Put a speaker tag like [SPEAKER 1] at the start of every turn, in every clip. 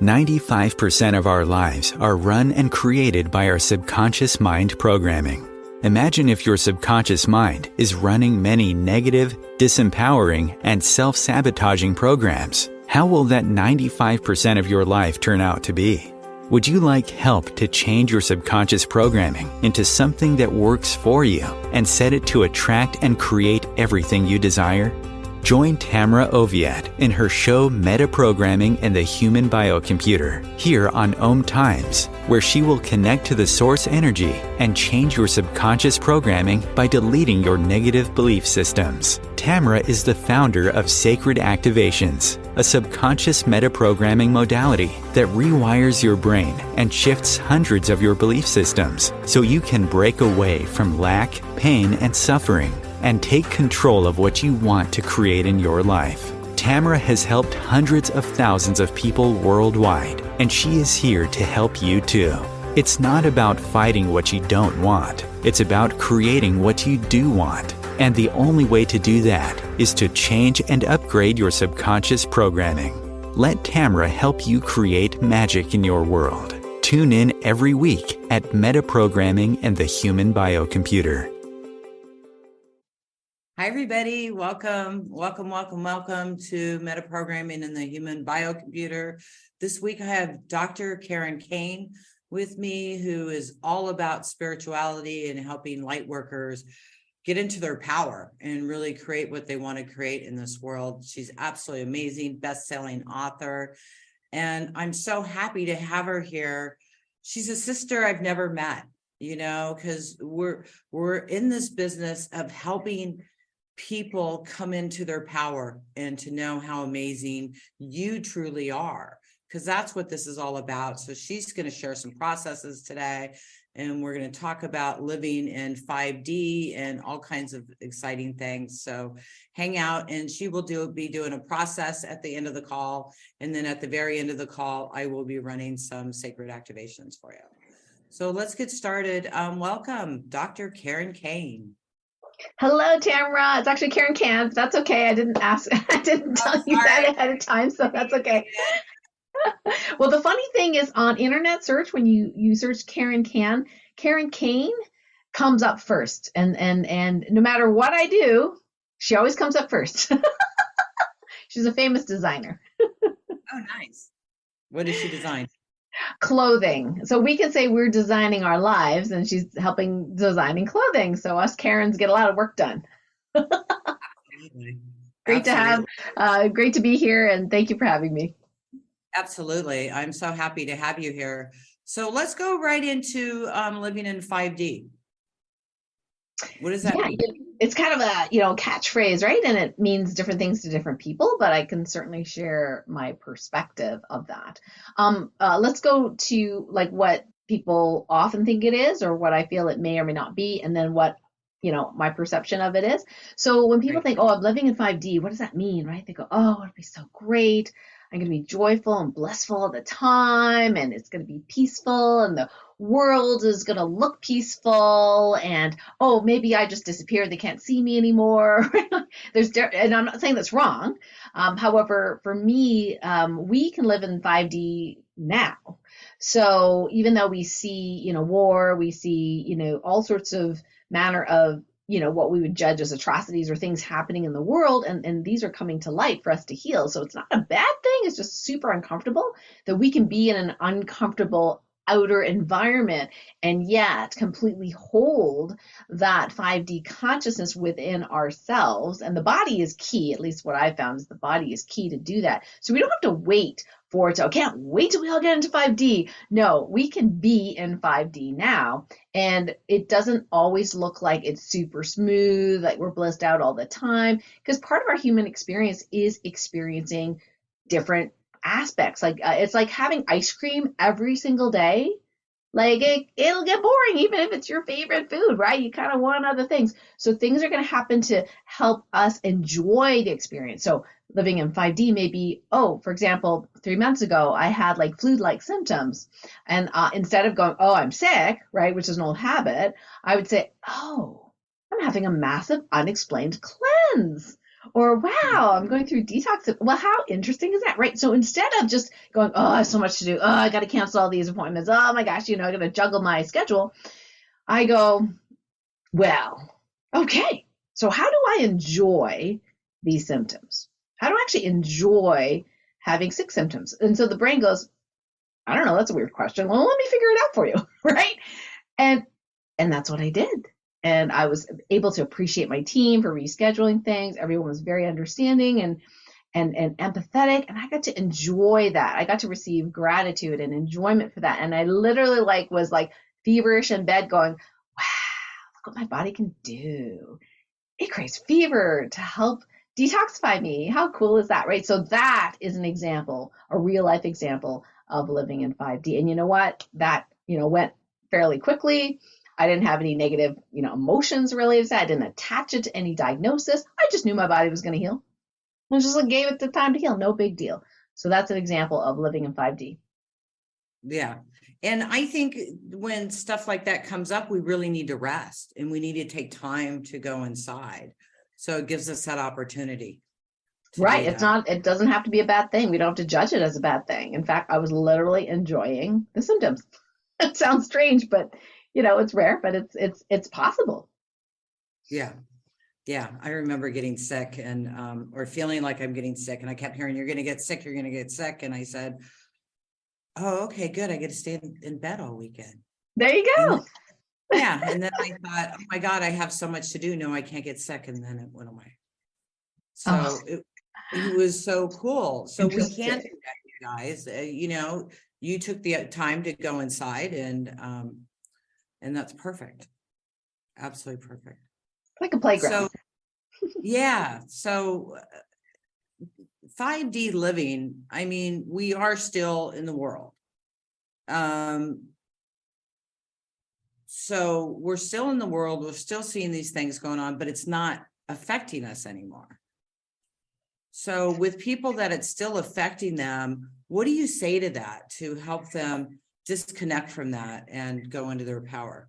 [SPEAKER 1] 95% of our lives are run and created by our subconscious mind programming. Imagine if your subconscious mind is running many negative, disempowering, and self-sabotaging programs. How will that 95% of your life turn out to be? Would you like help to change your subconscious programming into something that works for you and set it to attract and create everything you desire? Join Tamra Oviatt in her show Metaprogramming and the Human Biocomputer here on OMTimes, where she will connect to the source energy and change your subconscious programming by deleting your negative belief systems. Tamra is the founder of Sacred Activations, a subconscious metaprogramming modality that rewires your brain and shifts hundreds of your belief systems so you can break away from lack, pain, and suffering and take control of what you want to create in your life. Tamra has helped hundreds of thousands of people worldwide, and she is here to help you too. It's not about fighting what you don't want. It's about creating what you do want. And the only way to do that is to change and upgrade your subconscious programming. Let Tamra help you create magic in your world. Tune in every week at Metaprogramming and the Human Biocomputer.
[SPEAKER 2] Hi, everybody. Welcome to Metaprogramming in the Human Biocomputer. This week, I have Dr. Karen Kane with me, who is all about spirituality and helping light workers get into their power and really create what they want to create in this world. She's absolutely amazing, best-selling author, and I'm so happy to have her here. She's a sister I've never met, because we're in this business of helping people come into their power and to know how amazing you truly are, because that's what this is all about. So she's going to share some processes today, and we're going to talk about living in 5D and all kinds of exciting things. So hang out, and she will be doing a process at the end of the call. And then at the very end of the call, I will be running some sacred activations for you. So let's get started. Welcome, Dr. Karen Kane.
[SPEAKER 3] Hello, Tamra. It's actually Karen Can. That's okay. I didn't tell you that ahead of time, so that's okay. Well, the funny thing is, on internet search, when you search Karen Can, Karen Kane comes up first, and no matter what I do, she always comes up first. She's a famous designer.
[SPEAKER 2] Oh, nice. What does she design?
[SPEAKER 3] Clothing. So we can say we're designing our lives, and she's helping designing clothing. So us Karens get a lot of work done.
[SPEAKER 2] Absolutely.
[SPEAKER 3] Great to have, great to be here, and thank you for having me.
[SPEAKER 2] Absolutely. I'm so happy to have you here. So let's go right into living in 5D. What does that mean?
[SPEAKER 3] It's kind of a catchphrase, right? And it means different things to different people, but I can certainly share my perspective of that. Let's go to what people often think it is, or what I feel it may or may not be, and then what my perception of it is. So when people think, oh, I'm living in 5D, what does that mean, right? They go, oh, it'll be so great. I'm going to be joyful and blissful all the time, and it's going to be peaceful, and the world is going to look peaceful, and oh, maybe I just disappeared, they can't see me anymore. And I'm not saying that's wrong. However, for me, we can live in 5D now. So even though we see, war, we see, all sorts of manner of what we would judge as atrocities or things happening in the world, and these are coming to light for us to heal. So it's not a bad thing. It's just super uncomfortable that we can be in an uncomfortable outer environment and yet completely hold that 5D consciousness within ourselves. And the body is key, at least what I found is the body is key to do that. So we don't have to wait for it to, can't wait till we all get into 5D. No, we can be in 5D now. And it doesn't always look like it's super smooth, like we're blissed out all the time, because part of our human experience is experiencing different aspects. It's like having ice cream every single day. It'll get boring, even if it's your favorite food, right? You kind of want other things. So things are going to happen to help us enjoy the experience. So living in 5D may be, for example, 3 months ago, I had flu-like symptoms. And instead of going, I'm sick, right, which is an old habit, I would say, I'm having a massive unexplained cleanse. Or, wow, I'm going through detox. Well, how interesting is that, right? So instead of just going, oh, I have so much to do. Oh, I got to cancel all these appointments. Oh my gosh, I got to juggle my schedule. I go, well, okay. So how do I enjoy these symptoms? How do I actually enjoy having sick symptoms? And so the brain goes, I don't know, that's a weird question. Well, let me figure it out for you, right? And that's what I did. And I was able to appreciate my team for rescheduling things. Everyone was very understanding and empathetic, and I got to enjoy that. I got to receive gratitude and enjoyment for that. And I literally was feverish in bed going, wow, look what my body can do. It creates fever to help detoxify me. How cool is that, right? So that is an example, a real life example of living in 5D. And you know what? That, went fairly quickly. I didn't have any negative, emotions related to that. I didn't attach it to any diagnosis. I just knew my body was going to heal. I just gave it the time to heal. No big deal. So that's an example of living in 5D.
[SPEAKER 2] Yeah. And I think when stuff like that comes up, we really need to rest and we need to take time to go inside. So it gives us that opportunity.
[SPEAKER 3] Right. It doesn't have to be a bad thing. We don't have to judge it as a bad thing. In fact, I was literally enjoying the symptoms. It sounds strange, but it's rare, but it's possible.
[SPEAKER 2] Yeah. Yeah. I remember getting sick and, or feeling like I'm getting sick, and I kept hearing, you're going to get sick. You're going to get sick. And I said, oh, okay, good. I get to stay in bed all weekend.
[SPEAKER 3] There you go.
[SPEAKER 2] Yeah. And then I thought, oh my God, I have so much to do. No, I can't get sick. And then it went away. So it was so cool. So we can do that, you guys. You took the time to go inside, and that's perfect. Absolutely perfect.
[SPEAKER 3] Like a playground.
[SPEAKER 2] So, yeah. So 5D living, I mean, we are still in the world. So we're still in the world. We're still seeing these things going on, but it's not affecting us anymore. So with people that it's still affecting them, what do you say to that to help them disconnect from that and go into their power?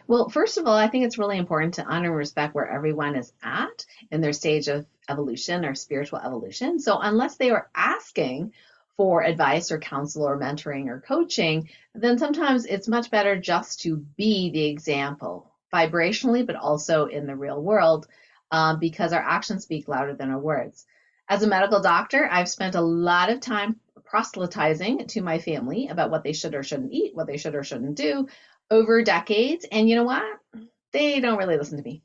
[SPEAKER 3] Well, first of all, I think it's really important to honor and respect where everyone is at in their stage of evolution or spiritual evolution. So unless they are asking for advice or counsel or mentoring or coaching, then sometimes it's much better just to be the example vibrationally, but also in the real world, because our actions speak louder than our words. As a medical doctor, I've spent a lot of time proselytizing to my family about what they should or shouldn't eat, what they should or shouldn't do over decades. And you know what? They don't really listen to me.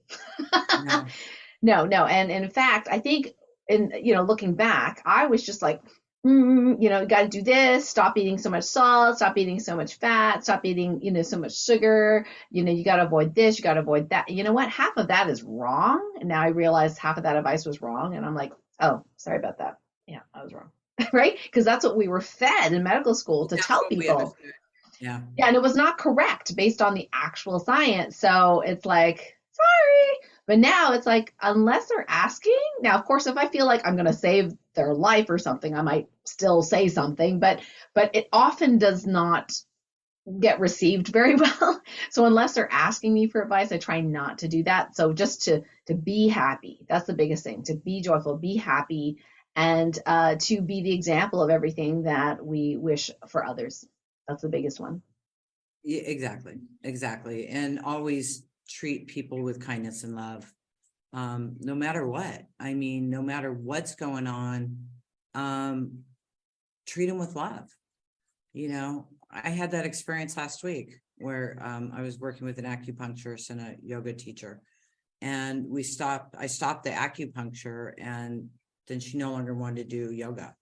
[SPEAKER 3] No. And in fact, I think looking back, I was just like, got to do this, stop eating so much salt, stop eating so much fat, stop eating, so much sugar, you got to avoid this, you got to avoid that. You know what? Half of that is wrong. And now I realize half of that advice was wrong. And I'm like, oh, sorry about that. Yeah, I was wrong. Right? Because that's what we were fed in medical school to tell people.
[SPEAKER 2] Yeah.
[SPEAKER 3] Yeah, and it was not correct based on the actual science. So it's like, sorry. But now it's like, unless they're asking, now, of course, if I feel like I'm going to save their life or something, I might still say something, but it often does not get received very well. So unless they're asking me for advice, I try not to do that. So just to be happy, that's the biggest thing, to be joyful, be happy, and to be the example of everything that we wish for others. That's the biggest one.
[SPEAKER 2] Yeah, exactly. And always treat people with kindness and love, no matter what. I mean, no matter what's going on, treat them with love. I had that experience last week where I was working with an acupuncturist and a yoga teacher, and I stopped the acupuncture, and then she no longer wanted to do yoga.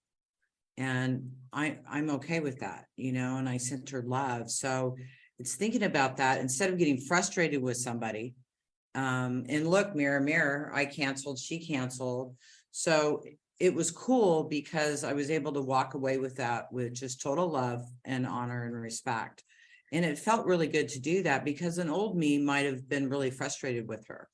[SPEAKER 2] And I'm okay with that, and I sent her love. So it's thinking about that instead of getting frustrated with somebody. And look, mirror, mirror, I canceled, she canceled. So it was cool because I was able to walk away with that with just total love and honor and respect. And it felt really good to do that because an old me might have been really frustrated with her.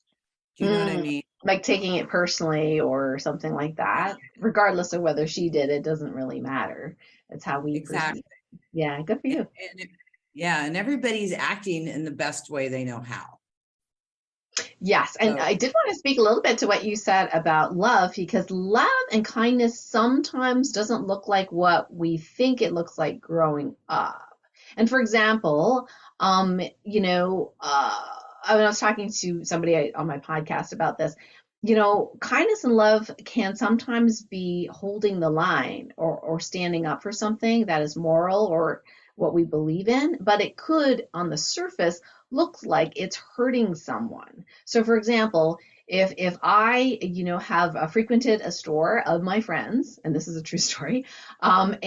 [SPEAKER 2] Do you know what I mean?
[SPEAKER 3] Like taking it personally or something like that, regardless of whether she did, it doesn't really matter. It's how we
[SPEAKER 2] exactly.
[SPEAKER 3] Perceive. Yeah, good for you.
[SPEAKER 2] And everybody's acting in the best way they know how.
[SPEAKER 3] Yes, and
[SPEAKER 2] So,
[SPEAKER 3] I did want to speak a little bit to what you said about love, because love and kindness sometimes doesn't look like what we think it looks like growing up. And for example, I was talking to somebody on my podcast about this. Kindness and love can sometimes be holding the line, or standing up for something that is moral or what we believe in, but it could, on the surface, look like it's hurting someone. So, for example, if I, have frequented a store of my friends, and this is a true story, but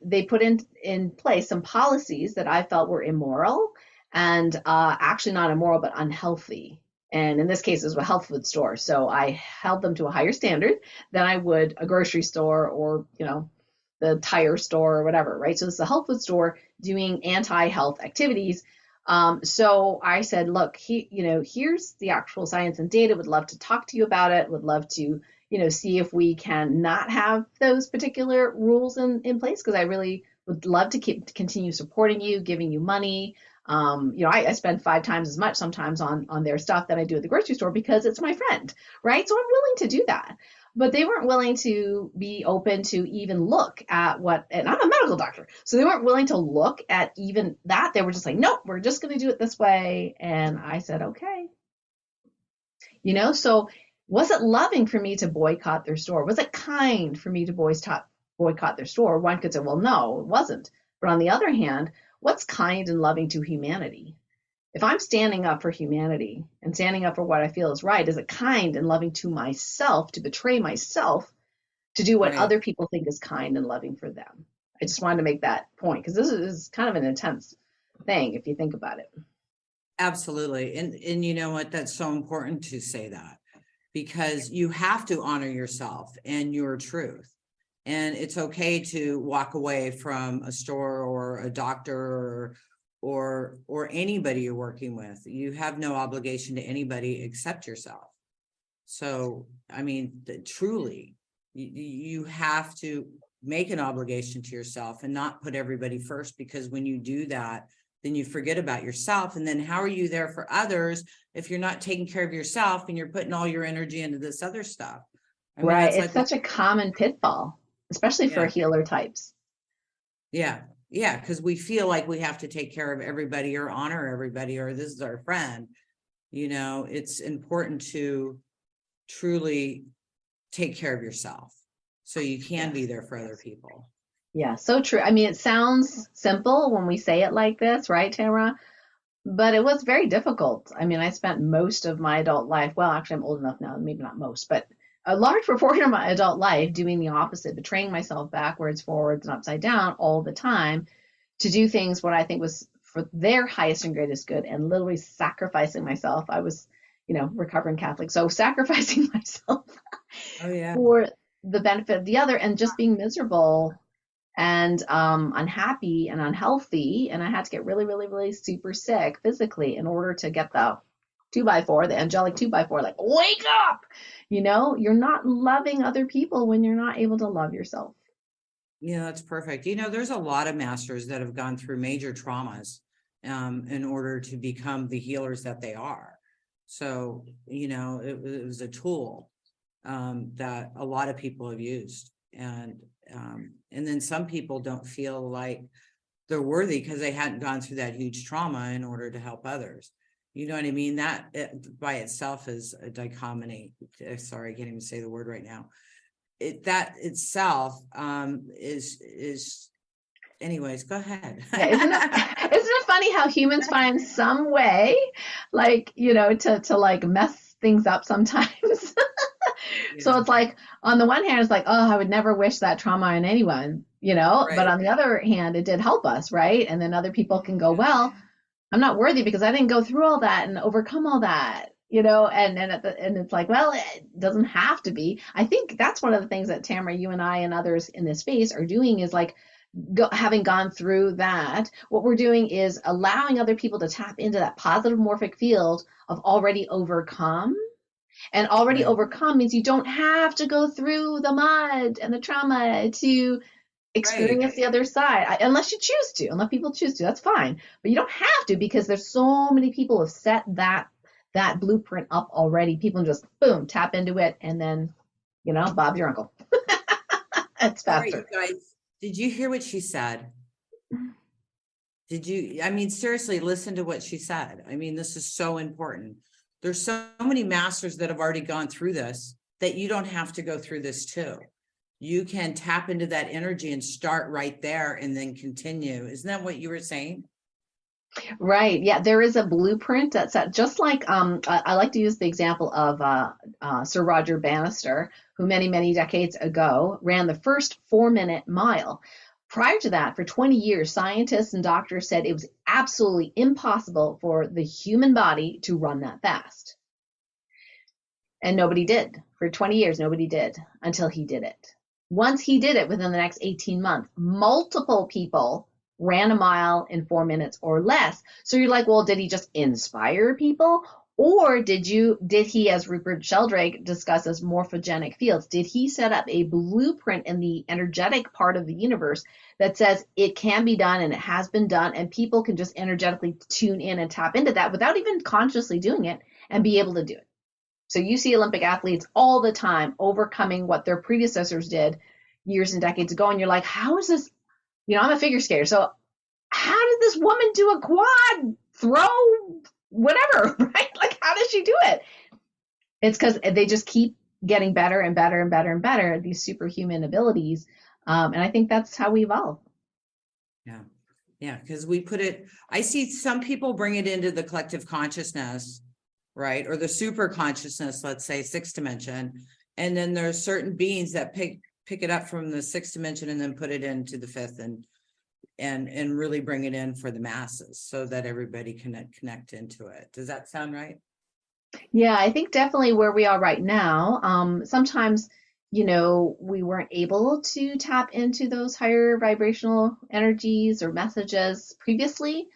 [SPEAKER 3] they put in place some policies that I felt were immoral, and actually not immoral, but unhealthy. And in this case, it was a health food store. So I held them to a higher standard than I would a grocery store, or, the tire store or whatever, right? So this is a health food store doing anti-health activities. So I said, look, here's the actual science and data. Would love to talk to you about it. Would love to, see if we can not have those particular rules in place, because I really would love to continue supporting you, giving you money. I spend 5 times as much sometimes on their stuff than I do at the grocery store, because it's my friend, right? So I'm willing to do that. But they weren't willing to be open to even look at and I'm a medical doctor, so they weren't willing to look at even that. They were just like, nope, we're just going to do it this way. And I said, okay. So was it loving for me to boycott their store? Was it kind for me to boycott their store? One could say, well, no, it wasn't. But on the other hand, what's kind and loving to humanity? If I'm standing up for humanity and standing up for what I feel is right, is it kind and loving to myself to betray myself to do what
[SPEAKER 2] right.
[SPEAKER 3] other people think is kind and loving for them? I just wanted to make that point, because this is kind of an intense thing if you think about it.
[SPEAKER 2] Absolutely. And you know what? That's so important to say that, because you have to honor yourself and your truth. And it's okay to walk away from a store or a doctor or anybody you're working with. You have no obligation to anybody except yourself. So, I mean, truly, you have to make an obligation to yourself and not put everybody first, because when you do that, then you forget about yourself. And then how are you there for others if you're not taking care of yourself and you're putting all your energy into this other stuff? I mean,
[SPEAKER 3] Right.
[SPEAKER 2] that's
[SPEAKER 3] It's
[SPEAKER 2] like,
[SPEAKER 3] such a common pitfall, especially for
[SPEAKER 2] yeah,
[SPEAKER 3] healer types.
[SPEAKER 2] yeah, yeah, because we feel like we have to take care of everybody or honor everybody, or this is our friend. It's important to truly take care of yourself so you can be
[SPEAKER 3] Yes.
[SPEAKER 2] there for other people.
[SPEAKER 3] Yeah, so true. I mean, it sounds simple when we say it like this, right, Tamra? But it was very difficult. I mean, I spent most of my adult life, well, actually, I'm old enough now, maybe not most, but a large proportion of my adult life doing the opposite, betraying myself backwards, forwards, and upside down all the time to do things what I think was for their highest and greatest good, and literally sacrificing myself. I was, recovering Catholic, so sacrificing myself
[SPEAKER 2] Oh yeah.
[SPEAKER 3] for the benefit of the other, and just being miserable and unhappy and unhealthy. And I had to get really, really, really super sick physically in order to get the 2x4, the angelic 2x4, like, wake up! You're not loving other people when you're not able to love yourself.
[SPEAKER 2] Yeah, that's perfect. There's a lot of masters that have gone through major traumas in order to become the healers that they are. So, it was a tool that a lot of people have used. And then some people don't feel like they're worthy because they hadn't gone through that huge trauma in order to help others. You know what I mean? That by itself is a dichotomy. Sorry, I can't even say the word right now. That itself is anyways, go ahead.
[SPEAKER 3] Yeah, isn't it funny how humans find some way, like, to like mess things up sometimes? So
[SPEAKER 2] Yeah,
[SPEAKER 3] it's like, on the one hand, it's like, oh, I would never wish that trauma on anyone, but
[SPEAKER 2] right.
[SPEAKER 3] on the other hand, it did help us, right? And then other people can go, well, I'm not worthy because I didn't go through all that and overcome all that, and it's like, well, it doesn't have to be. I think that's one of the things that Tamra, you and I and others in this space are doing, is like, having gone through that, what we're doing is allowing other people to tap into that positive morphic field of already overcome. And already
[SPEAKER 2] Right.
[SPEAKER 3] overcome means you don't have to go through the mud and the trauma to
[SPEAKER 2] Right.
[SPEAKER 3] experience the other side, unless you choose to. Unless people choose to, that's fine. But you don't have to, because there's so many people who have set that blueprint up already. People just boom, tap into it, and then, Bob's your uncle. It's
[SPEAKER 2] All right,
[SPEAKER 3] faster.
[SPEAKER 2] you guys, did you hear what she said? Did you, I mean, seriously, listen to what she said. I mean, this is so important. There's so many masters that have already gone through this that you don't have to go through this too. You can tap into that energy and start right there and then continue. Isn't that what you were saying?
[SPEAKER 3] Right. Yeah, there is a blueprint that's just like I like to use the example of Sir Roger Bannister, who many decades ago ran the first 4-minute mile. Prior to that, for 20 years, scientists and doctors said it was absolutely impossible for the human body to run that fast. And nobody did. For 20 years, nobody did until he did it. Once he did it, within the next 18 months, multiple people ran a mile in 4 minutes or less. So you're like, well, did he just inspire people? Or did he, as Rupert Sheldrake discusses, morphogenic fields, did he set up a blueprint in the energetic part of the universe that says it can be done and it has been done, and people can just energetically tune in and tap into that without even consciously doing it and be able to do it? So you see Olympic athletes all the time overcoming what their predecessors did years and decades ago, and you're like, how is this? I'm a figure skater, so how did this woman do a quad throw whatever, right? Like, how does she do it? It's because they just keep getting better and better and better and better at these superhuman abilities. And I think that's how we evolve.
[SPEAKER 2] Yeah, because we put it, I see some people bring it into the collective consciousness, right? Or the super consciousness, let's say 6th dimension. And then there's certain beings that pick it up from the 6th dimension and then put it into the 5th and really bring it in for the masses so that everybody can connect into it. Does that sound right?
[SPEAKER 3] Yeah, I think definitely where we are right now, sometimes, we weren't able to tap into those higher vibrational energies or messages previously.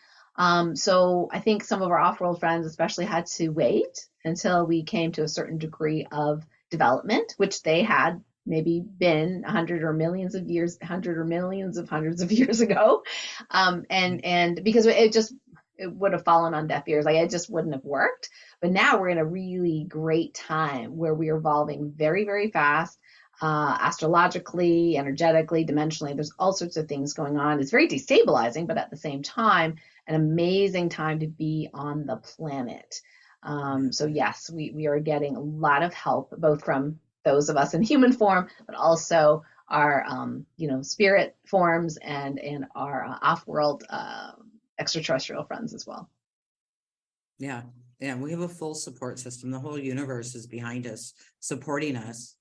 [SPEAKER 3] So I think some of our off-world friends especially had to wait until we came to a certain degree of development, which they had maybe been 100 or millions of years, 100 or millions of hundreds of years ago. And because it would have fallen on deaf ears, like it just wouldn't have worked. But now we're in a really great time where we are evolving very, very fast, astrologically, energetically, dimensionally. There's all sorts of things going on. It's very destabilizing, but at the same time, an amazing time to be on the planet. So yes, we are getting a lot of help, both from those of us in human form, but also our, spirit forms and our off-world extraterrestrial friends as well.
[SPEAKER 2] Yeah, we have a full support system. The whole universe is behind us, supporting us.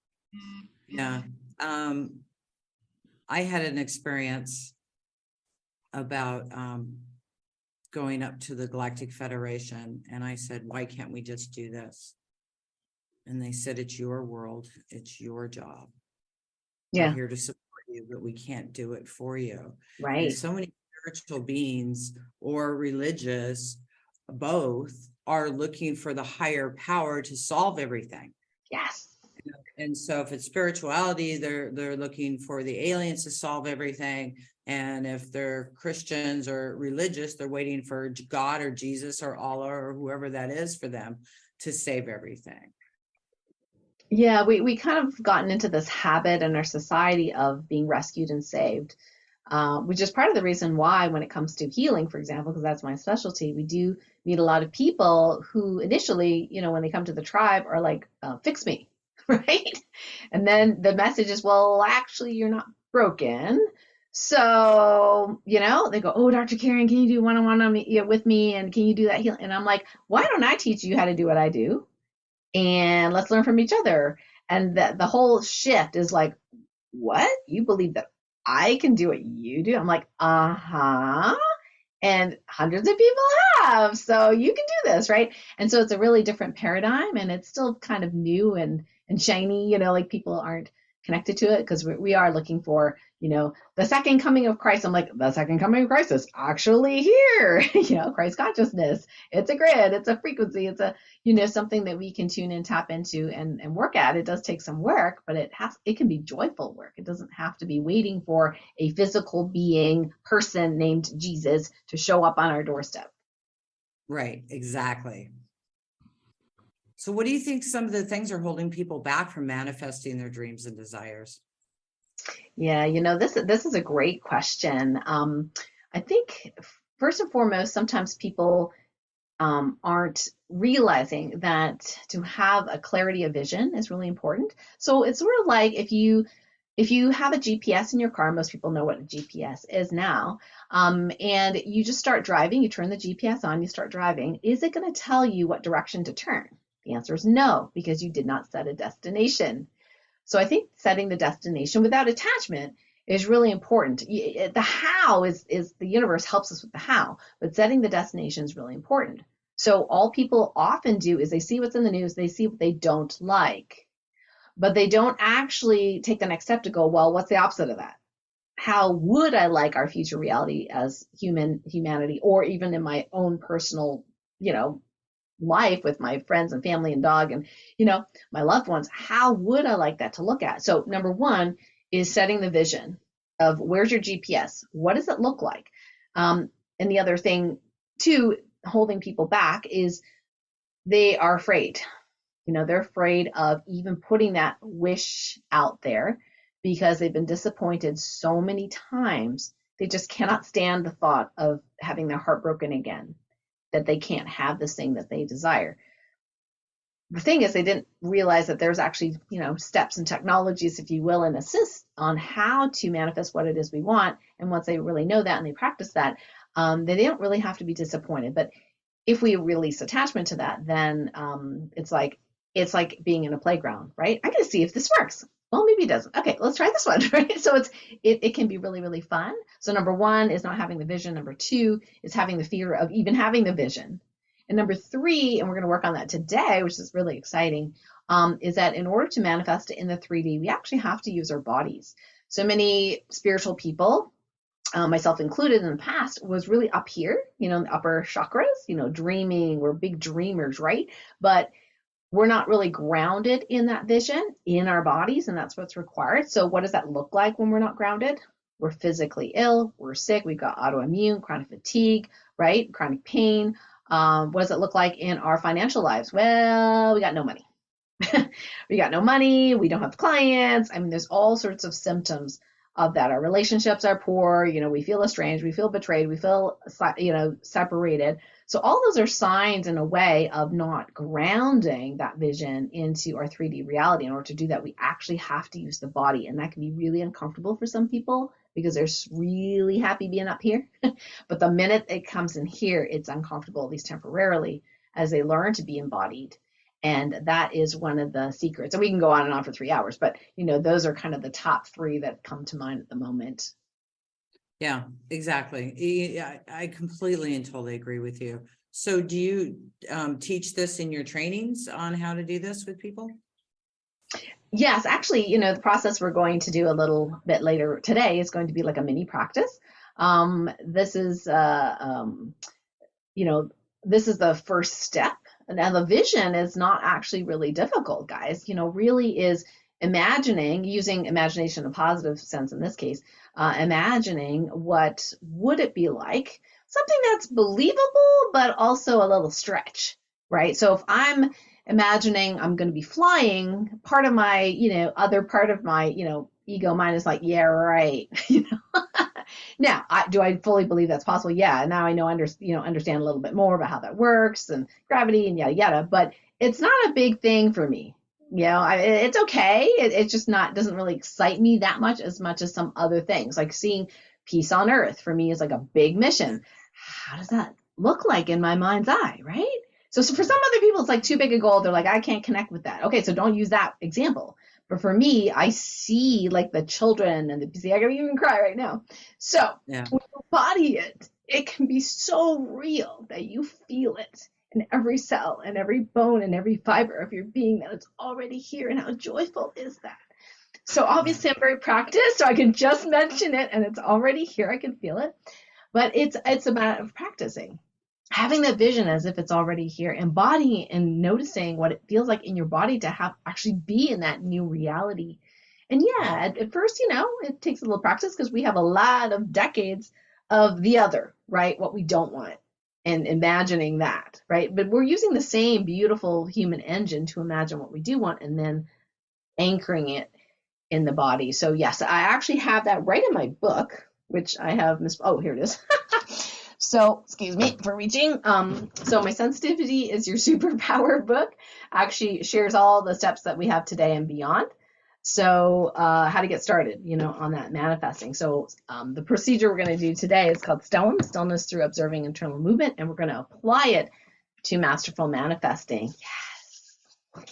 [SPEAKER 2] Yeah. I had an experience about going up to the Galactic Federation, and I said, why can't we just do this? And they said, it's your world, it's your job.
[SPEAKER 3] Yeah.
[SPEAKER 2] We're here to support you, but we can't do it for you.
[SPEAKER 3] Right.
[SPEAKER 2] And so many spiritual beings or religious, both, are looking for the higher power to solve everything.
[SPEAKER 3] Yes.
[SPEAKER 2] And so if it's spirituality, they're looking for the aliens to solve everything. And if they're Christians or religious, they're waiting for God or Jesus or Allah or whoever that is for them to save everything.
[SPEAKER 3] Yeah, we kind of gotten into this habit in our society of being rescued and saved, which is part of the reason why when it comes to healing, for example, because that's my specialty, we do meet a lot of people who initially, when they come to the tribe are like, fix me, right? And then the message is, well, actually, you're not broken. So, they go, oh, Dr. Karen, can you do one-on-one with me? And can you do that healing? And I'm like, why don't I teach you how to do what I do? And let's learn from each other. And the whole shift is like, what? You believe that I can do what you do? I'm like, uh-huh. And hundreds of people have, so you can do this, right? And so it's a really different paradigm, and it's still kind of new and shiny, like people aren't connected to it because we are looking for, the second coming of Christ. I'm like, the second coming of Christ is actually here, Christ consciousness. It's a grid, it's a frequency, it's a, something that we can tune and tap into and work at. It does take some work, but it can be joyful work. It doesn't have to be waiting for a physical being, person named Jesus to show up on our doorstep.
[SPEAKER 2] Right, exactly. So what do you think some of the things are holding people back from manifesting their dreams and desires?
[SPEAKER 3] Yeah, this is a great question. I think first and foremost, sometimes people aren't realizing that to have a clarity of vision is really important. So it's sort of like if you have a GPS in your car, most people know what a GPS is now, and you just start driving, you turn the GPS on, you start driving, is it going to tell you what direction to turn? The answer is no, because you did not set a destination. So I think setting the destination without attachment is really important. The how is the universe helps us with the how, but setting the destination is really important. So all people often do is they see what's in the news, they see what they don't like, but they don't actually take the next step to go, well, what's the opposite of that? How would I like our future reality as humanity, or even in my own personal, life with my friends and family and dog and, my loved ones? How would I like that to look at? So number one is setting the vision of where's your GPS? What does it look like? And the other thing too, holding people back is they are afraid. They're afraid of even putting that wish out there because they've been disappointed so many times. They just cannot stand the thought of having their heart broken again, that they can't have this thing that they desire. The thing is, they didn't realize that there's actually, steps and technologies, if you will, and assists on how to manifest what it is we want. And once they really know that and they practice that, they don't really have to be disappointed. But if we release attachment to that, then it's like being in a playground, right? I'm going to see if this works. Well, maybe it doesn't. Okay, let's try this one, right? So it can be really, really fun. So number one is not having the vision. Number two is having the fear of even having the vision. And number three, and we're going to work on that today, which is really exciting, is that in order to manifest it in the 3D, we actually have to use our bodies. So many spiritual people, myself included in the past, was really up here, in the upper chakras, dreaming. We're big dreamers, right? But we're not really grounded in that vision in our bodies, and that's what's required. So what does that look like when we're not grounded? We're physically ill, we're sick, we've got autoimmune, chronic fatigue, right? Chronic pain. What does it look like in our financial lives? Well, we got no money. We got no money, we don't have clients. I mean, there's all sorts of symptoms of that. Our relationships are poor, we feel estranged, we feel betrayed, we feel, separated. So all those are signs in a way of not grounding that vision into our 3D reality. In order to do that, we actually have to use the body. And that can be really uncomfortable for some people because they're really happy being up here. But the minute it comes in here, it's uncomfortable, at least temporarily, as they learn to be embodied. And that is one of the secrets. And we can go on and on for 3 hours, but those are kind of the top three that come to mind at the moment.
[SPEAKER 2] Yeah, exactly. Yeah, I completely and totally agree with you. So do you teach this in your trainings on how to do this with people?
[SPEAKER 3] Yes, actually, the process we're going to do a little bit later today is going to be like a mini practice. This is, this is the first step. And the vision is not actually really difficult, guys. Really is imagining, using imagination in a positive sense in this case, imagining what would it be like, something that's believable, but also a little stretch, right? So if I'm imagining I'm going to be flying, part of my, other part of my, ego mind is like, yeah, right. Now, do I fully believe that's possible? Yeah. Now I know, understand a little bit more about how that works and gravity and yada, yada, but it's not a big thing for me. It's okay. It's just doesn't really excite me that much as some other things, like seeing peace on earth for me is like a big mission. How does that look like in my mind's eye, right? So for some other people, it's like too big a goal. They're like, I can't connect with that. Okay, so don't use that example. But for me, I see like the children and see, I can even cry right now. So
[SPEAKER 2] Yeah.
[SPEAKER 3] when you embody it, it can be so real that you feel it in every cell and every bone and every fiber of your being, that it's already here. And how joyful is that? So obviously I'm very practiced, so I can just mention it and it's already here. I can feel it. But it's a matter of practicing, having that vision as if it's already here, embodying it and noticing what it feels like in your body to have actually be in that new reality. And yeah, at first, it takes a little practice because we have a lot of decades of the other, right? What we don't want. and imagining that, right? But we're using the same beautiful human engine to imagine what we do want and then anchoring it in the body. So yes, I actually have that right in my book, which I have oh, here it is. So, excuse me for reaching. So my sensitivity is your superpower book. Actually shares all the steps that we have today and beyond. So how to get started, on that manifesting. So the procedure we're going to do today is called stillness through observing internal movement, and we're going to apply it to masterful manifesting.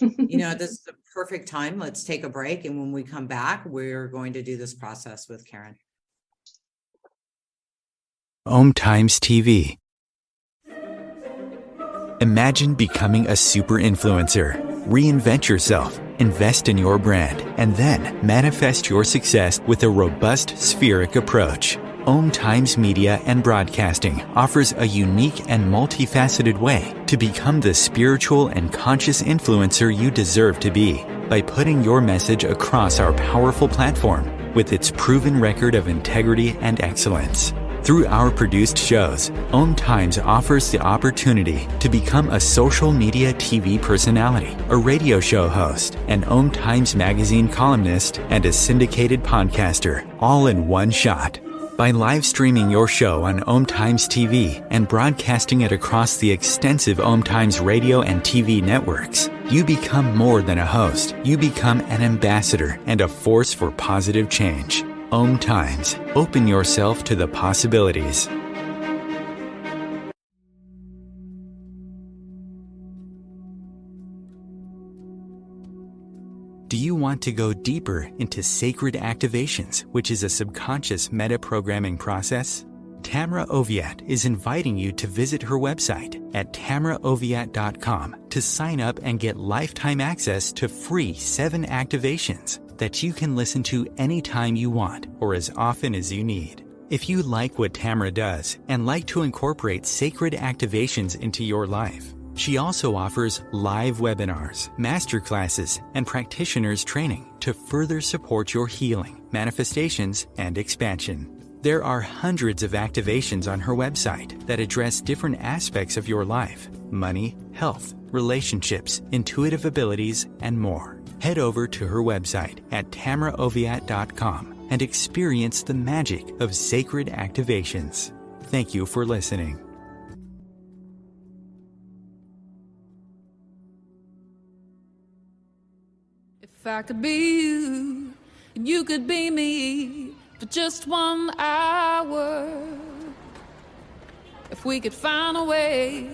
[SPEAKER 3] Yes.
[SPEAKER 2] This is the perfect time. Let's take a break. And when we come back, we're going to do this process with Karen.
[SPEAKER 1] OMTimes TV. Imagine becoming a super influencer. Reinvent yourself, invest in your brand, and then manifest your success with a robust spheric approach. OMTimes Media and Broadcasting offers a unique and multifaceted way to become the spiritual and conscious influencer you deserve to be by putting your message across our powerful platform with its proven record of integrity and excellence. Through our produced shows, OMTimes offers the opportunity to become a social media TV personality, a radio show host, an OMTimes magazine columnist, and a syndicated podcaster, all in one shot. By live streaming your show on OMTimes TV and broadcasting it across the extensive OMTimes radio and TV networks, you become more than a host. You become an ambassador and a force for positive change. OMTimes. Open yourself to the possibilities. Do you want to go deeper into sacred activations, which is a subconscious metaprogramming process? Tamra Oviatt is inviting you to visit her website at tamraoviatt.com to sign up and get lifetime access to free 7 activations that you can listen to anytime you want or as often as you need. If you like what Tamra does and like to incorporate sacred activations into your life, she also offers live webinars, masterclasses, and practitioners training to further support your healing, manifestations, and expansion. There are hundreds of activations on her website that address different aspects of your life: money, health, relationships, intuitive abilities, and more. Head over to her website at tamraoviatt.com and experience the magic of sacred activations. Thank you for listening.
[SPEAKER 4] If I could be you, and you could be me for just 1 hour. If we could find a way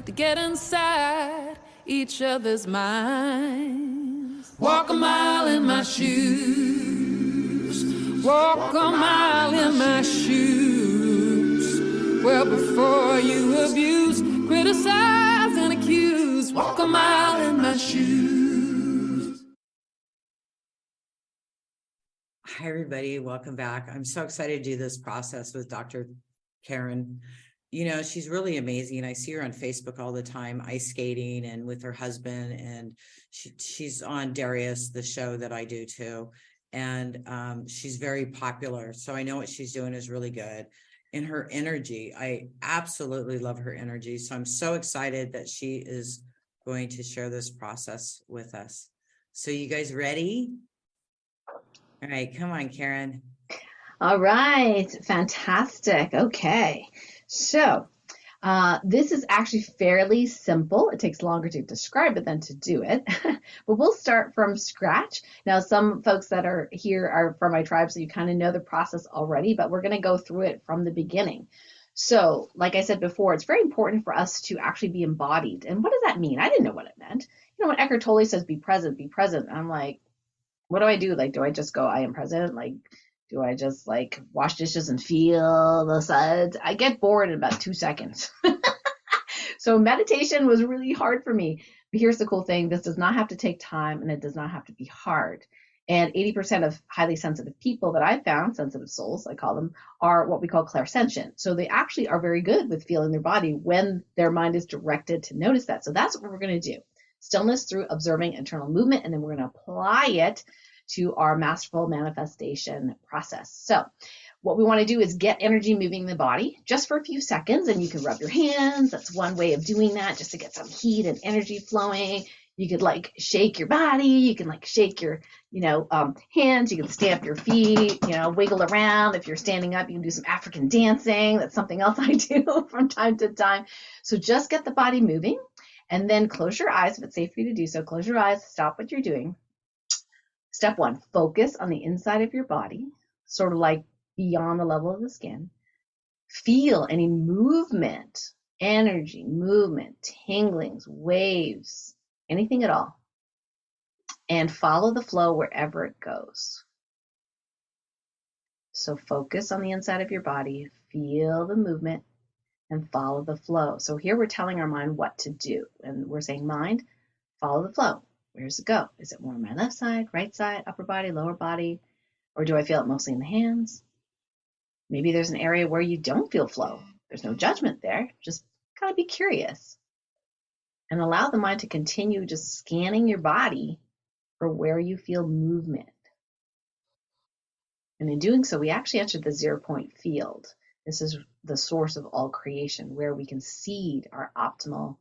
[SPEAKER 4] to get inside each other's minds. Walk a mile in my shoes. Walk a mile in my shoes. Well, before you abuse, criticize, and accuse. Walk a mile in my shoes.
[SPEAKER 2] Hi, everybody. Welcome back. I'm so excited to do this process with Dr. Karen. She's really amazing. I see her on Facebook all the time, ice skating and with her husband. And she's on Darius, the show that I do too. And she's very popular. So I know what she's doing is really good. And her energy, I absolutely love her energy. So I'm so excited that she is going to share this process with us. So you guys ready? All right, come on, Karen.
[SPEAKER 3] All right, fantastic. Okay, so this is actually fairly simple. It takes longer to describe it than to do it, but we'll start from scratch. Now, some folks that are here are from my tribe, so you kind of know the process already, but we're going to go through it from the beginning. So, like I said before, it's very important for us to actually be embodied. And what does that mean? I didn't know what it meant. When Eckhart Tolle says be present, I'm like, what do I do? Like, do I just go, I am present? Like, do I just wash dishes and feel the suds? I get bored in about 2 seconds. So meditation was really hard for me. But here's the cool thing. This does not have to take time and it does not have to be hard. And 80% of highly sensitive people that I've found, sensitive souls, I call them, are what we call clairsentient. So they actually are very good with feeling their body when their mind is directed to notice that. So that's what we're going to do. Stillness through observing internal movement, and then we're going to apply it to our masterful manifestation process. So what we want to do is get energy moving in the body just for a few seconds, and you can rub your hands. That's one way of doing that, just to get some heat and energy flowing. You could like shake your body. You can like shake your, hands. You can stamp your feet, wiggle around. If you're standing up, you can do some African dancing. That's something else I do from time to time. So just get the body moving, and then close your eyes if it's safe for you to do so. Close your eyes, stop what you're doing. Step 1, focus on the inside of your body, sort of like beyond the level of the skin. Feel any movement, energy, movement, tinglings, waves, anything at all. And follow the flow wherever it goes. So focus on the inside of your body, feel the movement, and follow the flow. So here we're telling our mind what to do. And we're saying, mind, follow the flow. Where does it go? Is it more on my left side, right side, upper body, lower body? Or do I feel it mostly in the hands? Maybe there's an area where you don't feel flow. There's no judgment there. Just kind of be curious. And allow the mind to continue just scanning your body for where you feel movement. And in doing so, we actually entered the 0-point field. This is the source of all creation, where we can seed our optimal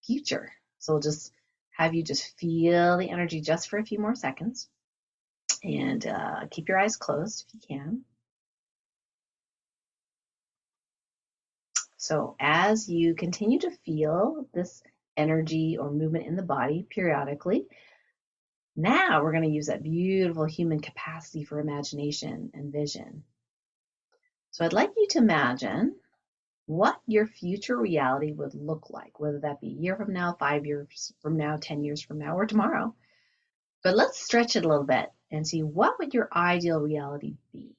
[SPEAKER 3] future. So we'll just have you just feel the energy just for a few more seconds. And keep your eyes closed if you can. So as you continue to feel this energy or movement in the body periodically, now we're going to use that beautiful human capacity for imagination and vision. So I'd like you to imagine what your future reality would look like, whether that be a year from now, 5 years from now, 10 years from now, or tomorrow. But let's stretch it a little bit and see, what would your ideal reality be?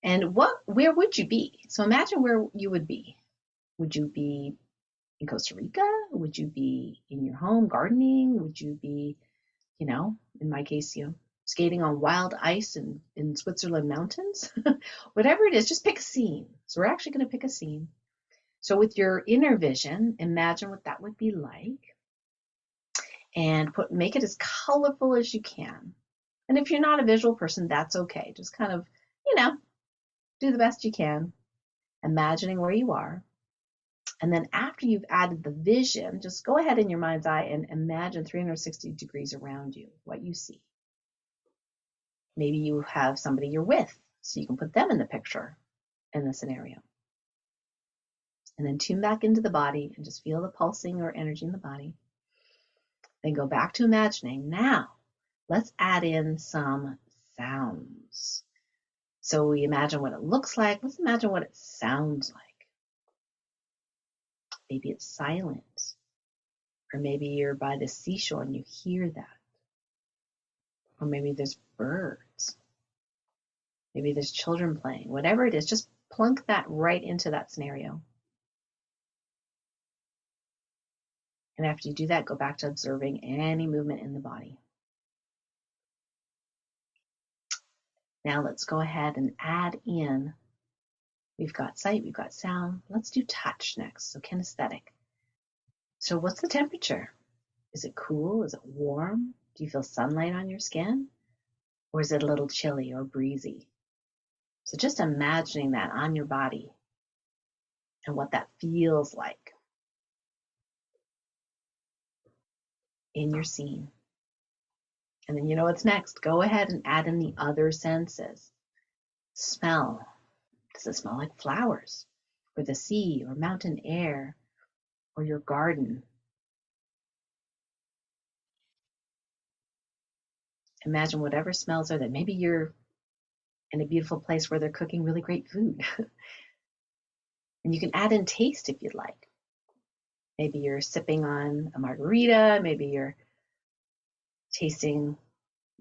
[SPEAKER 3] And where would you be? So imagine where you would be. Would you be in Costa Rica? Would you be in your home gardening? Would you be, in my case, skating on wild ice in Switzerland mountains? Whatever it is, just pick a scene. So we're actually going to pick a scene. So with your inner vision, imagine what that would be like, and make it as colorful as you can. And if you're not a visual person, that's okay. Just kind of, do the best you can, imagining where you are. And then after you've added the vision, just go ahead in your mind's eye and imagine 360 degrees around you, what you see. Maybe you have somebody you're with, so you can put them in the picture in the scenario. And then tune back into the body and just feel the pulsing or energy in the body. Then go back to imagining. Now, let's add in some sounds. So we imagine what it looks like. Let's imagine what it sounds like. Maybe it's silent. Or maybe you're by the seashore and you hear that. Or maybe there's birds. Maybe there's children playing. Whatever it is, just plunk that right into that scenario. And after you do that, go back to observing any movement in the body. Now let's go ahead and add in, we've got sight, we've got sound. Let's do touch next, so kinesthetic. So what's the temperature? Is it cool? Is it warm? Do you feel sunlight on your skin? Or is it a little chilly or breezy? So just imagining that on your body and what that feels like in your scene. And then you know what's next. Go ahead and add in the other senses. Smell. Does it smell like flowers, or the sea, or mountain air, or your garden? Imagine whatever smells are there. Maybe you're in a beautiful place where they're cooking really great food. And you can add in taste if you'd like. Maybe you're sipping on a margarita. Maybe you're tasting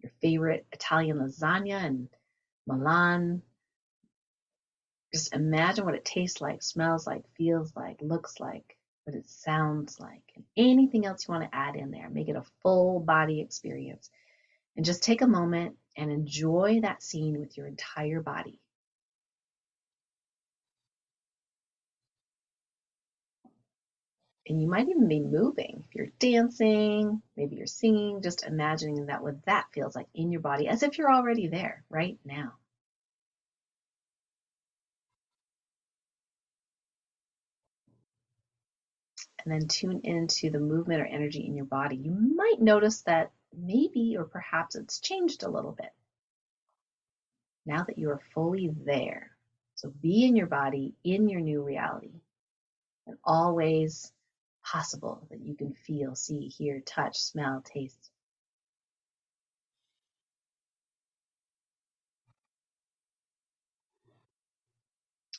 [SPEAKER 3] your favorite Italian lasagna in Milan. Just imagine what it tastes like, smells like, feels like, looks like, what it sounds like, and anything else you want to add in there. Make it a full body experience. And just take a moment and enjoy that scene with your entire body. And you might even be moving. If you're dancing, maybe you're singing, just imagining that what that feels like in your body, as if you're already there right now. and then tune into the movement or energy in your body. You might notice that maybe or perhaps it's changed a little bit now that you are fully there. So be in your body, in your new reality, and always possible that you can feel, see, hear, touch, smell, taste.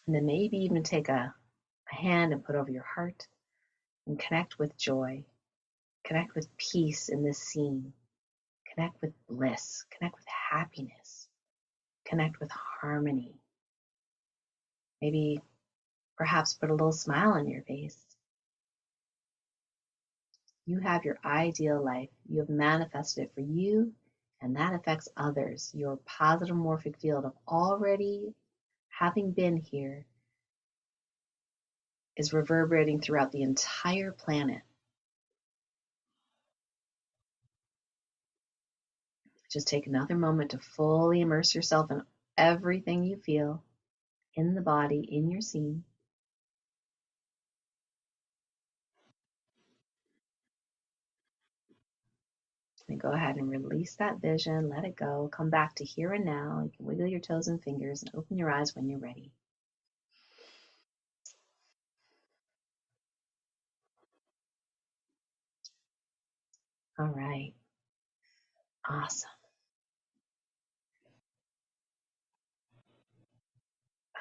[SPEAKER 3] And then maybe even take a hand and put over your heart and connect with joy, connect with peace in this scene, connect with bliss, connect with happiness, connect with harmony. Maybe perhaps put a little smile on your face. You have your ideal life. You have manifested it for you, and that affects others. Your positive morphic field of already having been here is reverberating throughout the entire planet. Just take another moment to fully immerse yourself in everything you feel in the body, in your scene. And go ahead and release that vision, let it go, come back to here and now. You can wiggle your toes and fingers and open your eyes when you're ready. All right, awesome.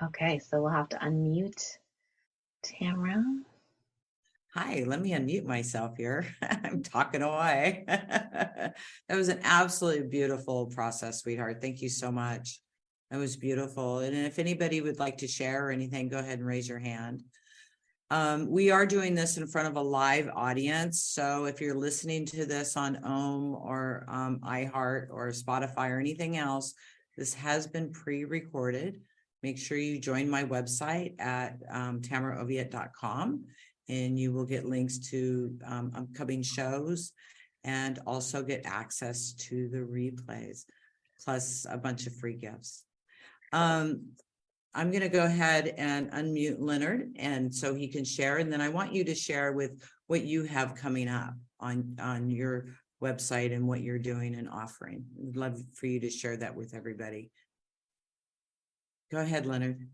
[SPEAKER 3] Okay, so we'll have to unmute Tamra.
[SPEAKER 2] Hi, let me unmute myself here. I'm talking away. That was an absolutely beautiful process, sweetheart. Thank you so much. That was beautiful. And if anybody would like to share or anything, go ahead and raise your hand. We are doing this in front of a live audience. So if you're listening to this on Om or iHeart or Spotify or anything else, this has been pre-recorded. Make sure you join my website at tamraoviatt.com. And you will get links to upcoming shows and also get access to the replays, plus a bunch of free gifts. I'm going to go ahead and unmute Leonard, and so he can share. And then I want you to share with what you have coming up on your website and what you're doing and offering. I'd love for you to share that with everybody. Go ahead, Leonard.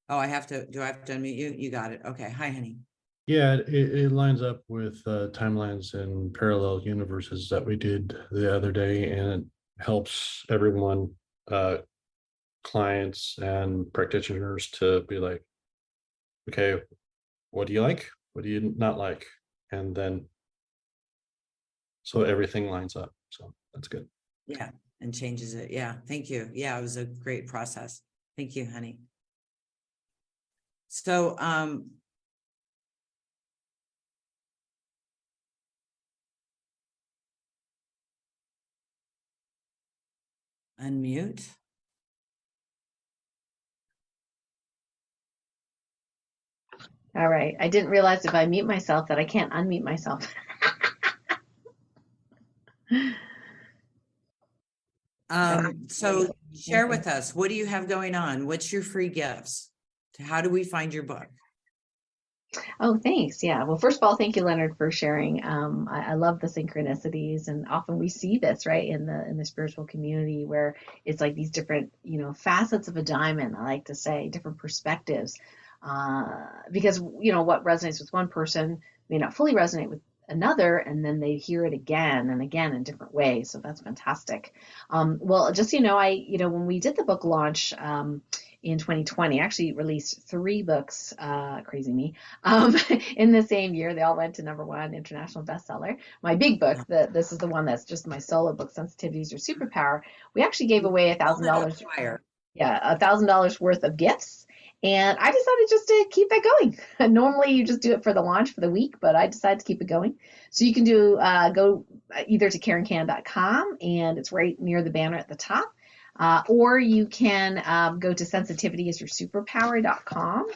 [SPEAKER 2] Oh, do I have to unmute you? You got it. Okay. Hi, honey.
[SPEAKER 5] Yeah, it lines up with timelines and parallel universes that we did the other day, and it helps everyone, clients and practitioners, to be like, okay, what do you like? What do you not like? And then so everything lines up. So that's good.
[SPEAKER 2] Yeah. And changes it. Yeah. Thank you. Yeah. It was a great process. Thank you, honey. So, unmute.
[SPEAKER 3] All right, I didn't realize if I mute myself that I can't unmute myself.
[SPEAKER 2] So share with us, what do you have going on? What's your free gifts? How do we find your book?
[SPEAKER 3] Oh, thanks. Yeah. Well, first of all, thank you, Leonard, for sharing. I love the synchronicities, and often we see this right in the spiritual community, where it's like these different, facets of a diamond. I like to say different perspectives, because what resonates with one person may not fully resonate with another, and then they hear it again and again in different ways. So that's fantastic. Well, just when we did the book launch in 2020, I actually released 3 books, crazy me, in the same year. They all went to #1 international bestseller. My big book, this is the one that's just my solo book, Sensitivities Your Superpower. We actually gave away $1,000. Yeah, $1,000 worth of gifts. And I decided just to keep that going. Normally you just do it for the launch for the week, but I decided to keep it going. So you can go either to KarenCan.com, and it's right near the banner at the top. Or you can go to sensitivityisyoursuperpower.com,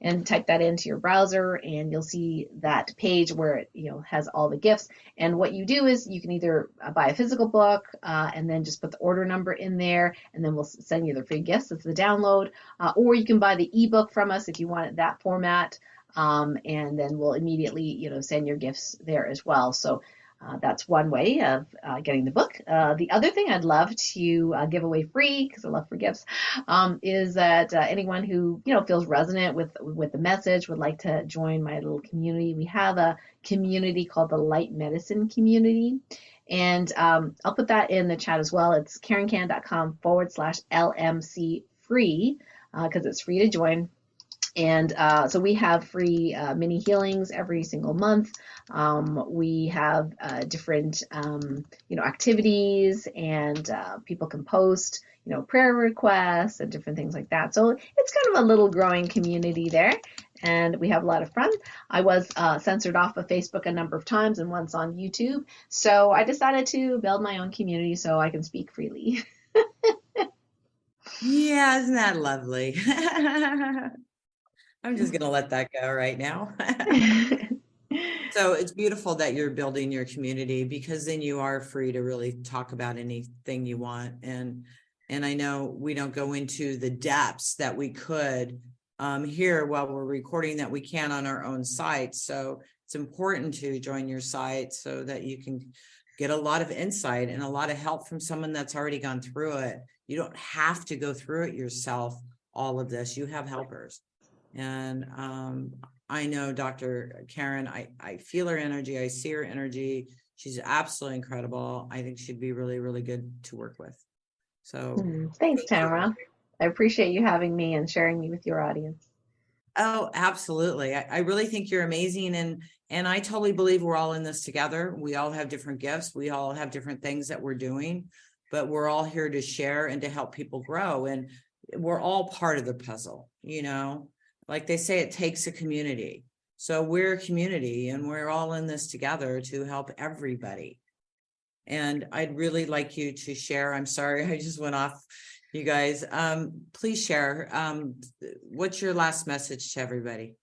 [SPEAKER 3] and type that into your browser, and you'll see that page where it has all the gifts. And what you do is you can either buy a physical book and then just put the order number in there, and then we'll send you the free gifts as the download, or you can buy the ebook from us if you want it that format, and then we'll immediately send your gifts there as well. So that's one way of getting the book. The other thing I'd love to give away free, because I love free gifts, is that anyone who feels resonant with the message, would like to join my little community. We have a community called the Light Medicine Community, and I'll put that in the chat as well. It's karencan.com/LMC free, because it's free to join. And so we have free mini healings every single month. We have different, activities, and people can post, prayer requests and different things like that. So it's kind of a little growing community there, and we have a lot of fun. I was censored off of Facebook a number of times and once on YouTube. So I decided to build my own community so I can speak freely.
[SPEAKER 2] Yeah, isn't that lovely? I'm just going to let that go right now. So it's beautiful that you're building your community, because then you are free to really talk about anything you want. And I know we don't go into the depths that we could here while we're recording that we can on our own site. So it's important to join your site so that you can get a lot of insight and a lot of help from someone that's already gone through it. You don't have to go through it yourself, all of this. You have helpers. And I know Dr. Karen, I feel her energy. I see her energy. She's absolutely incredible. I think she'd be really, really good to work with. So
[SPEAKER 3] thanks, Tamra. I appreciate you having me and sharing me with your audience.
[SPEAKER 2] Oh, absolutely. I really think you're amazing. And I totally believe we're all in this together. We all have different gifts. We all have different things that we're doing, but we're all here to share and to help people grow. And we're all part of the puzzle, Like they say, it takes a community. So we're a community, and we're all in this together to help everybody. And I'd really like you to share. I'm sorry, I just went off, you guys. Please share. What's your last message to everybody?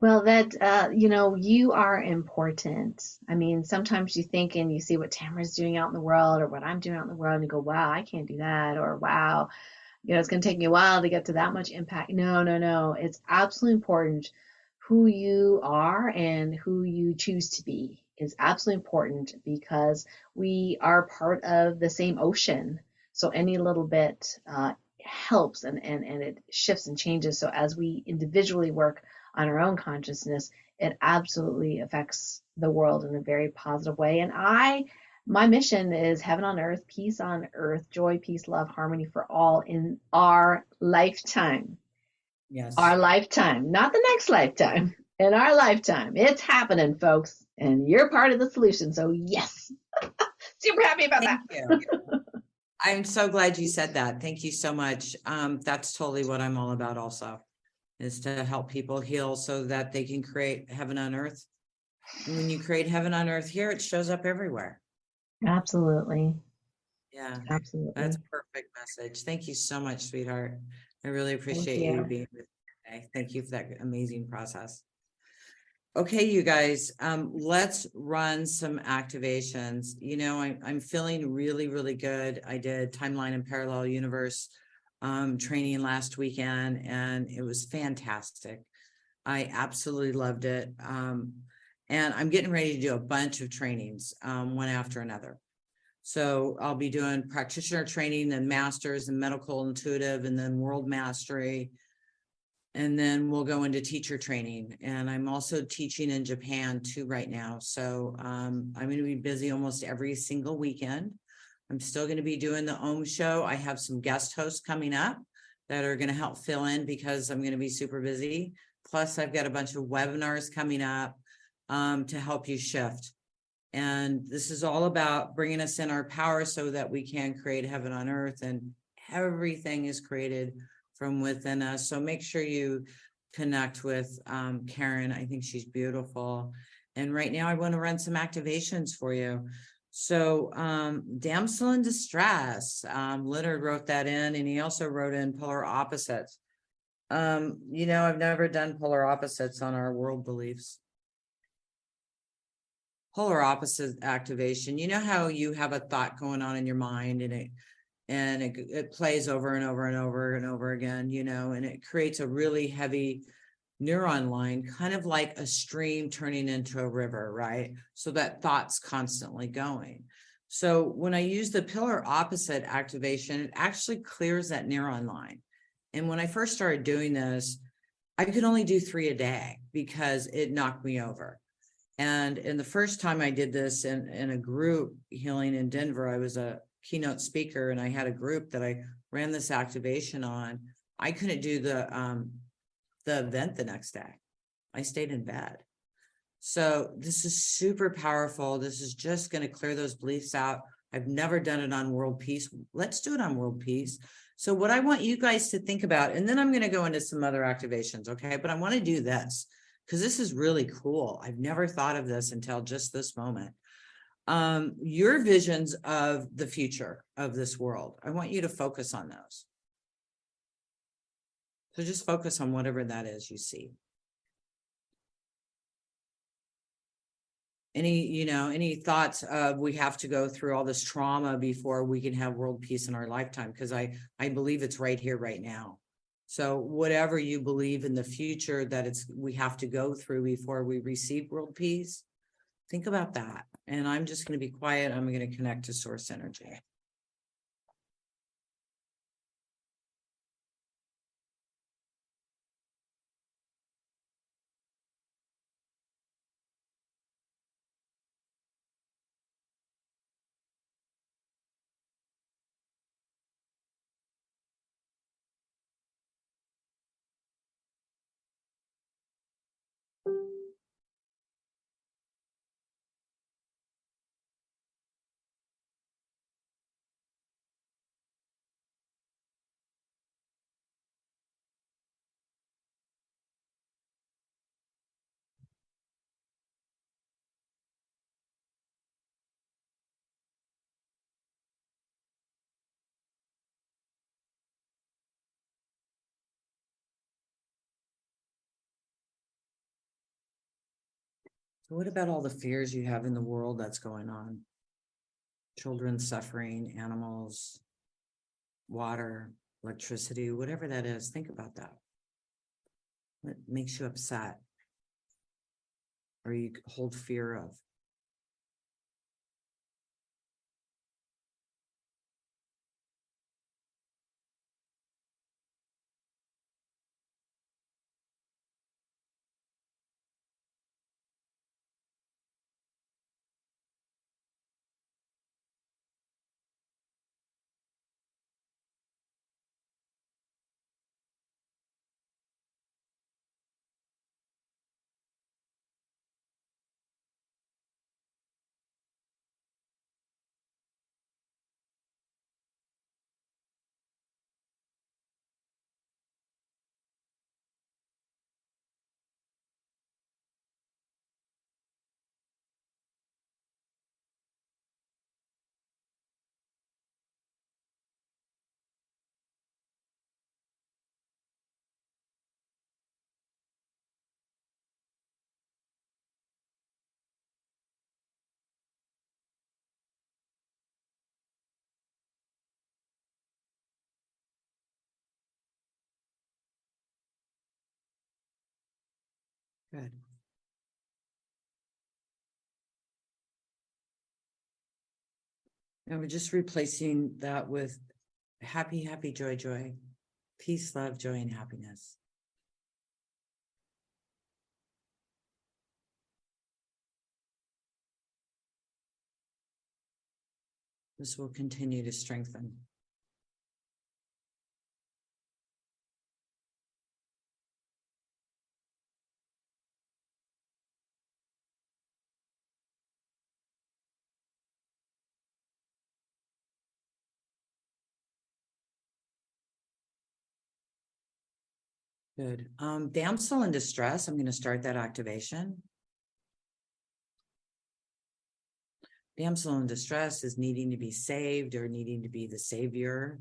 [SPEAKER 3] Well, that, you are important. I mean, sometimes you think and you see what Tamara's doing out in the world or what I'm doing out in the world, and you go, wow, I can't do that. Or wow, it's going to take me a while to get to that much impact. No. It's absolutely important. Who you are and who you choose to be is absolutely important, because we are part of the same ocean. So any little bit helps, and it shifts and changes. So as we individually work on our own consciousness, it absolutely affects the world in a very positive way. And my mission is heaven on earth, peace on earth, joy, peace, love, harmony for all in our lifetime.
[SPEAKER 2] Yes.
[SPEAKER 3] Our lifetime, not the next lifetime. In our lifetime. It's happening, folks. And you're part of the solution. So yes, super happy about that.
[SPEAKER 2] Thank you. I'm so glad you said that. Thank you so much. That's totally what I'm all about also, is to help people heal so that they can create heaven on earth. And when you create heaven on earth here, it shows up everywhere.
[SPEAKER 3] Absolutely.
[SPEAKER 2] Yeah,
[SPEAKER 3] absolutely.
[SPEAKER 2] That's a perfect message. Thank you so much, sweetheart. I really appreciate you being with me today. Thank you for that amazing process. Okay, you guys, let's run some activations. I'm feeling really, really good. I did Timeline and Parallel Universe training last weekend, and it was fantastic. I absolutely loved it. And I'm getting ready to do a bunch of trainings, one after another. So I'll be doing practitioner training and masters and medical intuitive, and then world mastery. And then we'll go into teacher training. And I'm also teaching in Japan too right now. So I'm going to be busy almost every single weekend. I'm still going to be doing the OM show. I have some guest hosts coming up that are going to help fill in because I'm going to be super busy. Plus, I've got a bunch of webinars coming up to help you shift. And this is all about bringing us in our power so that we can create heaven on earth, and everything is created from within us. So make sure you connect with Karen. I think she's beautiful. And right now I want to run some activations for you. So Damsel in Distress, Leonard wrote that in, and he also wrote in Polar Opposites. You know, I've never done polar opposites on our world beliefs. Polar opposite activation. You know how you have a thought going on in your mind and it plays over and over and over and over again, you know, and it creates a really heavy neuron line, kind of like a stream turning into a river, right? So that thought's constantly going. So when I use the polar opposite activation, it actually clears that neuron line. And when I first started doing this, I could only do 3 a day because it knocked me over. And in the first time I did this in a group healing in Denver, I was a keynote speaker and I had a group that I ran this activation on. I couldn't do the event the next day. I stayed in bed. So this is super powerful. This is just going to clear those beliefs out. I've never done it on world peace. Let's do it on world peace. So what I want you guys to think about, and then I'm going to go into some other activations, okay? But I want to do this because this is really cool. I've never thought of this until just this moment. Your visions of the future of this world, I want you to focus on those. So just focus on whatever that is you see. Any thoughts of we have to go through all this trauma before we can have world peace in our lifetime? Because I believe it's right here, right now. So whatever you believe in the future that we have to go through before we receive world peace, think about that. And I'm just going to be quiet. I'm going to connect to source energy. So what about all the fears you have in the world that's going on? Children suffering, animals, water, electricity, whatever that is, think about that. What makes you upset or you hold fear of? Good. And we're just replacing that with happy, happy, joy, joy, peace, love, joy, and happiness. This will continue to strengthen. Good. Damsel in distress, I'm going to start that activation. Damsel in distress is needing to be saved or needing to be the savior.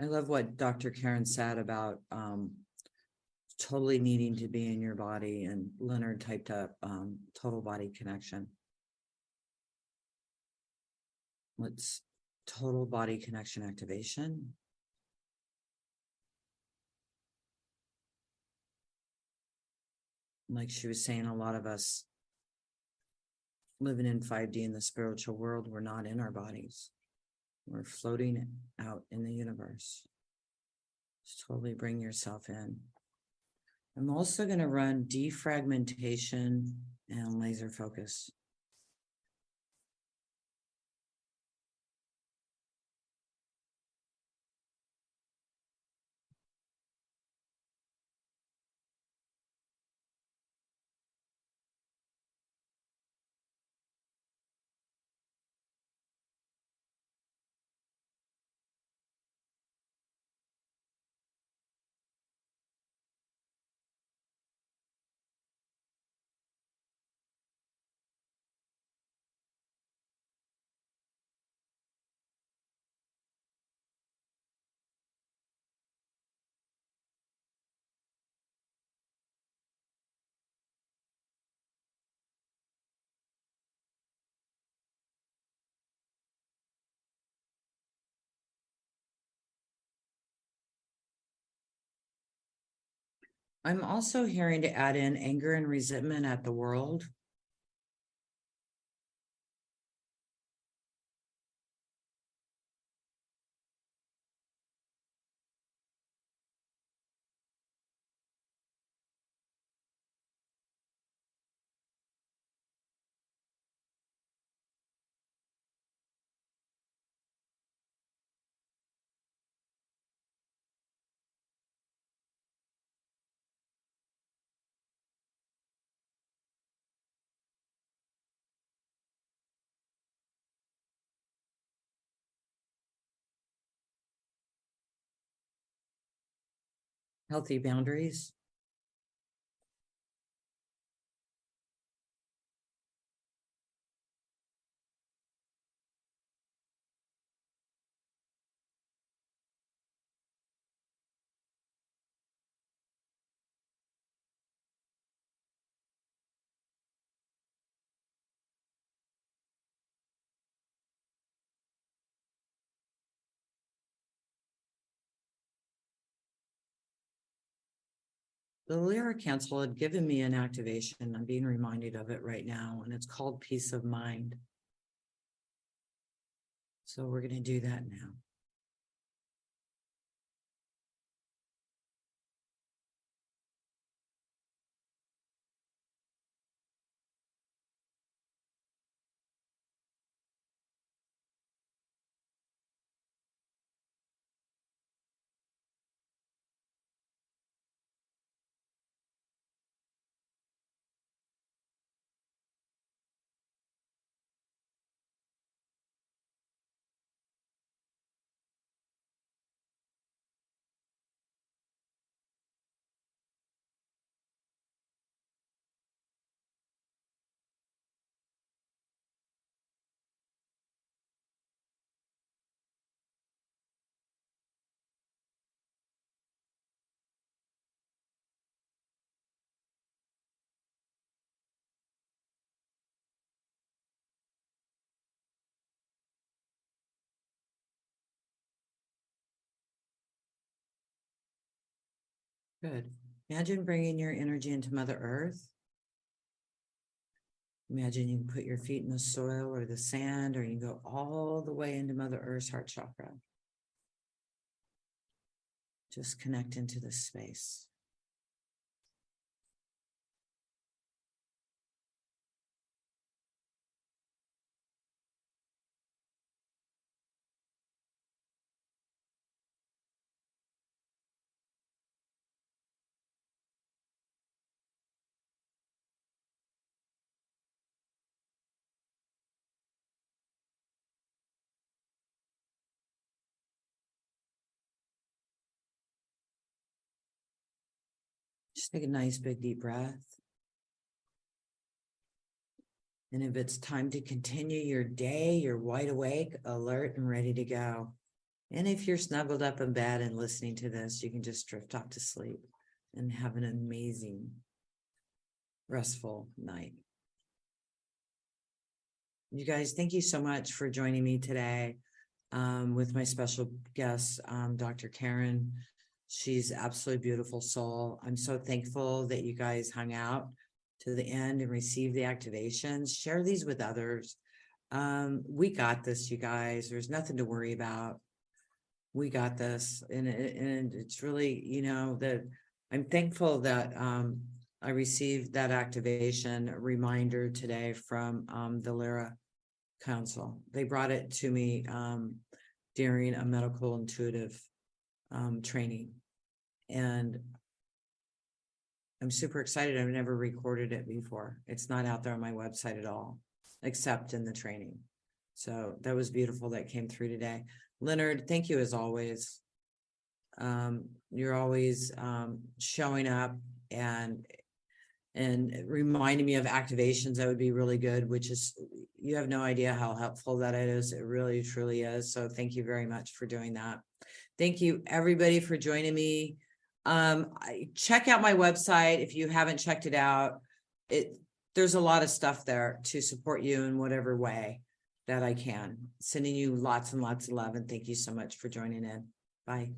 [SPEAKER 2] I love what Dr. Karen said about totally needing to be in your body, and Leonard typed up total body connection. What's total body connection activation? Like she was saying, a lot of us living in 5D in the spiritual world, we're not in our bodies. We're floating out in the universe. Just totally bring yourself in. I'm also going to run defragmentation and laser focus. I'm also hearing to add in anger and resentment at the world. Healthy boundaries. The Lira Council had given me an activation. I'm being reminded of it right now, and it's called peace of mind. So we're going to do that now. Good. Imagine bringing your energy into Mother Earth. Imagine you can put your feet in the soil or the sand, or you can go all the way into Mother Earth's heart chakra. Just connect into this space. Just take a nice big deep breath. And if it's time to continue your day, you're wide awake, alert, and ready to go. And if you're snuggled up in bed and listening to this, you can just drift off to sleep and have an amazing, restful night. You guys, thank you so much for joining me today with my special guest, Dr. Karen. She's absolutely beautiful soul. I'm so thankful that you guys hung out to the end and received the activations. Share these with others. We got this, you guys. There's nothing to worry about. We got this. And it's really, you know, that I'm thankful that I received that activation reminder today from the Lira Council. They brought it to me during a medical intuitive training. And I'm super excited. I've never recorded it before. It's not out there on my website at all, except in the training. So that was beautiful that came through today. Leonard, thank you as always. You're always showing up and reminding me of activations. That would be really good, which is, you have no idea how helpful that is. It really, truly is. So thank you very much for doing that. Thank you everybody for joining me. Check out my website if you haven't checked it out. There's a lot of stuff there to support you in whatever way that I can. Sending you lots and lots of love, and thank you so much for joining in. Bye.